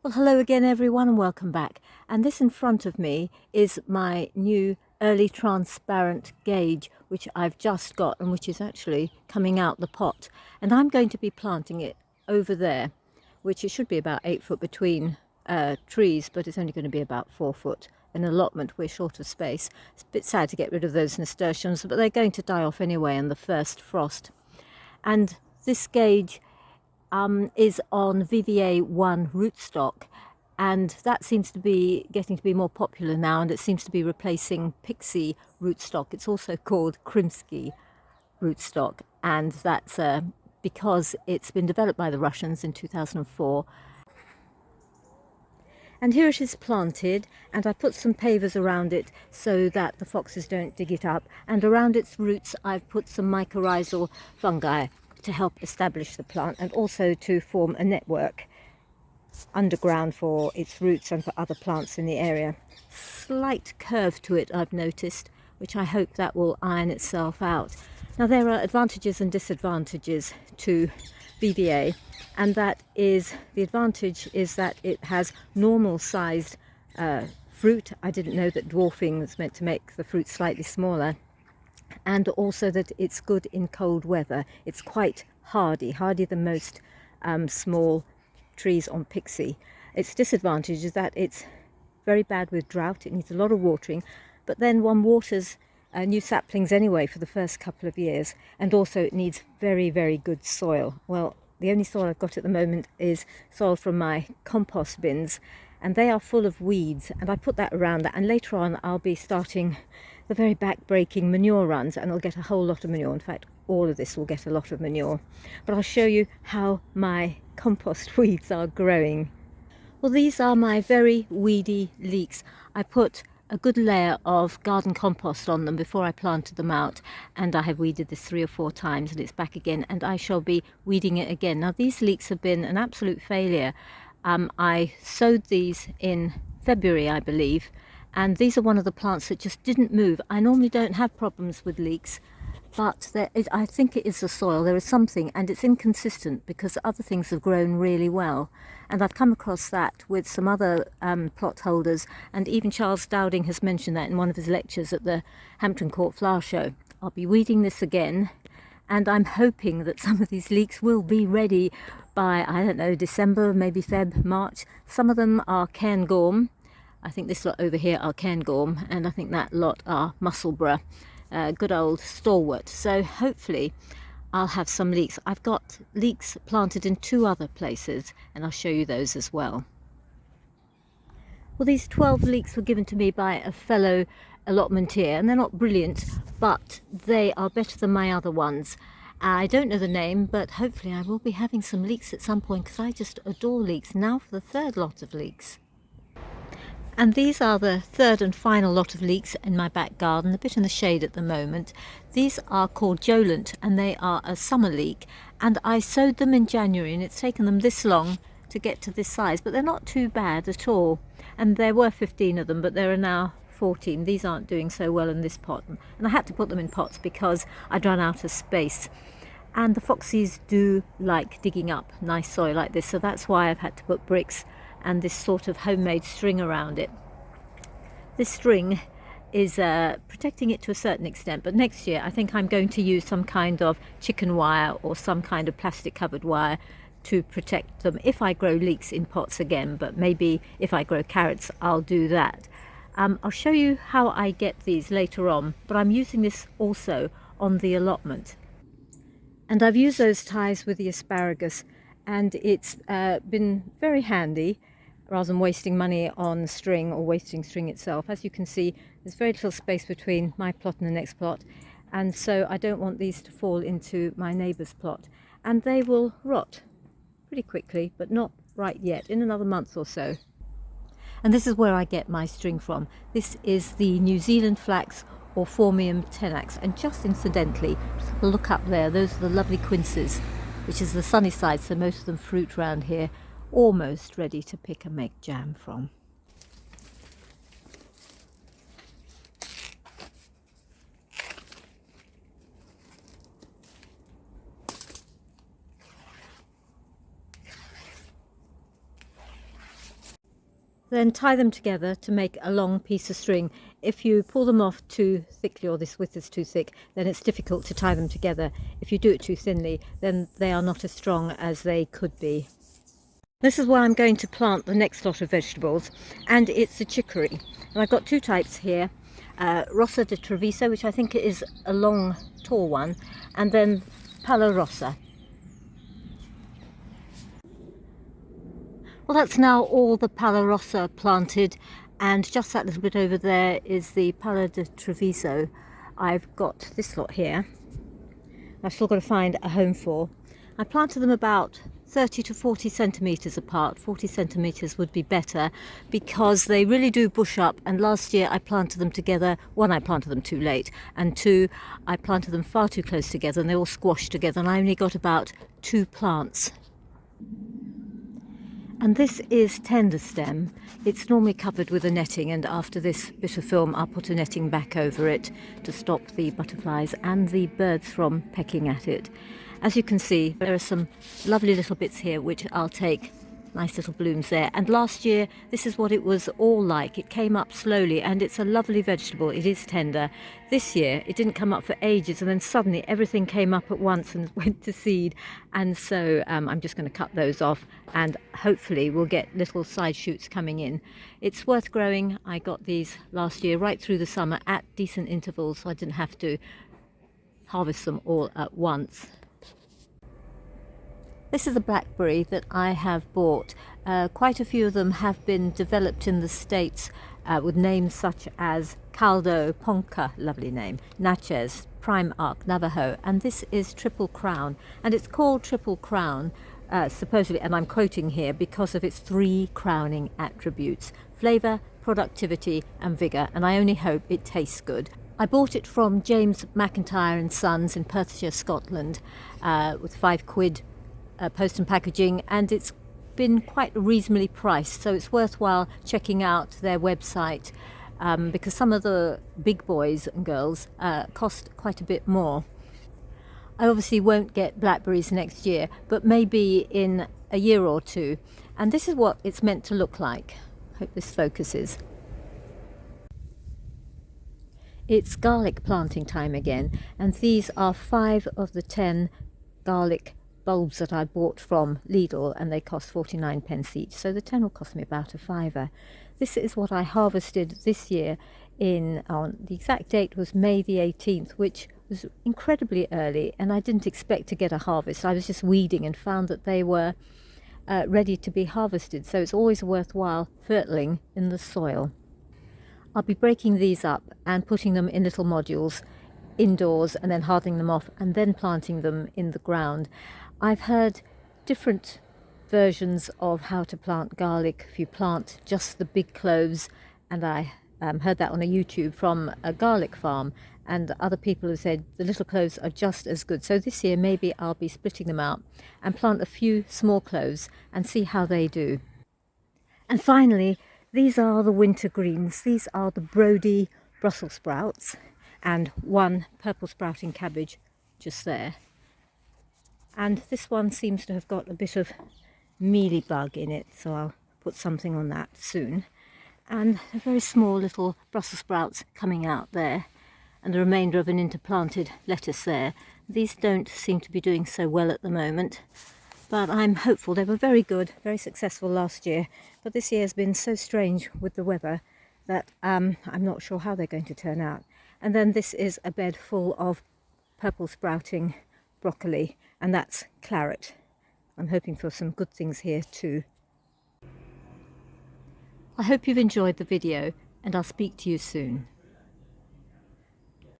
Well, hello again everyone and welcome back. And this in front of me is my new Early Transparent Gage, which I've just got and which is actually coming out the pot. And I'm going to be planting it over there, which it should be about 8 foot between trees, but it's only going to be about 4 foot. An allotment, we're short of space. It's a bit sad to get rid of those nasturtiums, but they're going to die off anyway in the first frost. And this gauge is on VVA1 rootstock, and that seems to be getting to be more popular now, and it seems to be replacing Pixie rootstock. It's also called Krimsky rootstock, and that's because it's been developed by the Russians in 2004. And here it is planted, and I put some pavers around it so that the foxes don't dig it up, and around its roots I've put some mycorrhizal fungi to help establish the plant and also to form a network underground for its roots and for other plants in the area. Slight curve to it I've noticed, which I hope that will iron itself out. Now there are advantages and disadvantages to VVA, and that is, the advantage is that it has normal sized fruit. I didn't know that dwarfing was meant to make the fruit slightly smaller, and also that it's good in cold weather. It's quite hardier than most small trees on Pixie. Its disadvantage is that it's very bad with drought. It needs a lot of watering, but then one waters new saplings anyway for the first couple of years, and also it needs very, very good soil. Well, the only soil I've got at the moment is soil from my compost bins, and they are full of weeds, and I put that around that, and later on I'll be starting the very back-breaking manure runs, and I'll get a whole lot of manure. In fact, all of this will get a lot of manure. But I'll show you how my compost weeds are growing. Well, these are my very weedy leeks. I put a good layer of garden compost on them before I planted them out, and I have weeded this 3 or 4 times, and it's back again, and I shall be weeding it again. Now these leeks have been an absolute failure. I sowed these in February, I believe, and these are one of the plants that just didn't move. I normally don't have problems with leeks, but I think it is the soil. There is something, and it's inconsistent because other things have grown really well. And I've come across that with some other plot holders, and even Charles Dowding has mentioned that in one of his lectures at the Hampton Court Flower Show. I'll be weeding this again, and I'm hoping that some of these leeks will be ready by, I don't know, December, maybe Feb, March. Some of them are Cairngorm. I think this lot over here are Cairngorm, and I think that lot are Musselburgh. Good old stalwart. So hopefully I'll have some leeks. I've got leeks planted in 2 other places, and I'll show you those as well. Well, these 12 leeks were given to me by a fellow allotmentier, and they're not brilliant, but they are better than my other ones. I don't know the name, but hopefully I will be having some leeks at some point, because I just adore leeks. Now for the 3rd lot of leeks. And these are the 3rd and final lot of leeks in my back garden, a bit in the shade at the moment. These are called Jolent, and they are a summer leek, and I sowed them in January, and it's taken them this long to get to this size, but they're not too bad at all. And there were 15 of them, but there are now 14. These aren't doing so well in this pot, and I had to put them in pots because I'd run out of space. And the foxes do like digging up nice soil like this, so that's why I've had to put bricks and this sort of homemade string around it. This string is protecting it to a certain extent, but next year I think I'm going to use some kind of chicken wire or some kind of plastic covered wire to protect them if I grow leeks in pots again, but maybe if I grow carrots I'll do that. I'll show you how I get these later on, but I'm using this also on the allotment. And I've used those ties with the asparagus, and it's been very handy rather than wasting money on string or wasting string itself. As you can see, there's very little space between my plot and the next plot, and so I don't want these to fall into my neighbour's plot, and they will rot pretty quickly, but not right yet, in another month or so. And this is where I get my string from. This is the New Zealand flax, or Phormium tenax, and just incidentally, just have a look up there, those are the lovely quinces, which is the sunny side, so most of them fruit round here, almost ready to pick and make jam from. Then tie them together to make a long piece of string. If you pull them off too thickly, or this width is too thick, then it's difficult to tie them together. If you do it too thinly, then they are not as strong as they could be. This is where I'm going to plant the next lot of vegetables, and it's the chicory. And I've got two types here, Rosa de Treviso, which I think is a long, tall one, and then Palo Rosa. Well, that's now all the Palo Rosa planted, and just that little bit over there is the Palo de Treviso. I've got this lot here. I've still got to find a home for. I planted them about 30 to 40 centimetres apart. 40 centimetres would be better because they really do bush up, and last year I planted them together. One, I planted them too late, and two, I planted them far too close together and they all squashed together, and I only got about 2 plants. And this is Tenderstem. It's normally covered with a netting, and after this bit of film I'll put a netting back over it to stop the butterflies and the birds from pecking at it. As you can see, there are some lovely little bits here which I'll take. Nice little blooms there. And last year this is what it was all like. It came up slowly and it's a lovely vegetable. It is tender. This year it didn't come up for ages, and then suddenly everything came up at once and went to seed, and so I'm just going to cut those off, and hopefully we'll get little side shoots coming in. It's worth growing. I got these last year right through the summer at decent intervals, so I didn't have to harvest them all at once. This is a blackberry that I have bought. Quite a few of them have been developed in the States with names such as Caldo, Ponca, lovely name, Natchez, Prime Arc, Navajo, and this is Triple Crown. And it's called Triple Crown, supposedly, and I'm quoting here, because of its 3 crowning attributes: flavour, productivity and vigour, and I only hope it tastes good. I bought it from James McIntyre and Sons in Perthshire, Scotland, with £5 post and packaging, and it's been quite reasonably priced, so it's worthwhile checking out their website, because some of the big boys and girls cost quite a bit more. I obviously won't get blackberries next year, but maybe in a year or two, and this is what it's meant to look like. Hope this focuses. It's garlic planting time again, and these are 5 of the 10 garlic bulbs that I bought from Lidl, and they cost 49p each, so the 10 will cost me about a £5. This is what I harvested this year on the exact date was May the 18th, which was incredibly early, and I didn't expect to get a harvest. I was just weeding and found that they were ready to be harvested, so it's always worthwhile fertiling in the soil. I'll be breaking these up and putting them in little modules indoors, and then hardening them off and then planting them in the ground. I've heard different versions of how to plant garlic. If you plant just the big cloves, and I heard that on a YouTube from a garlic farm, and other people have said the little cloves are just as good. So this year maybe I'll be splitting them out and plant a few small cloves and see how they do. And finally, these are the winter greens. These are the Brody Brussels sprouts, and one purple sprouting cabbage just there. And this one seems to have got a bit of mealybug in it, so I'll put something on that soon. And a very small little Brussels sprouts coming out there, and the remainder of an interplanted lettuce there. These don't seem to be doing so well at the moment, but I'm hopeful. They were very good, very successful last year, but this year has been so strange with the weather that I'm not sure how they're going to turn out. And then this is a bed full of purple sprouting broccoli, and that's claret. I'm hoping for some good things here too. I hope you've enjoyed the video, and I'll speak to you soon.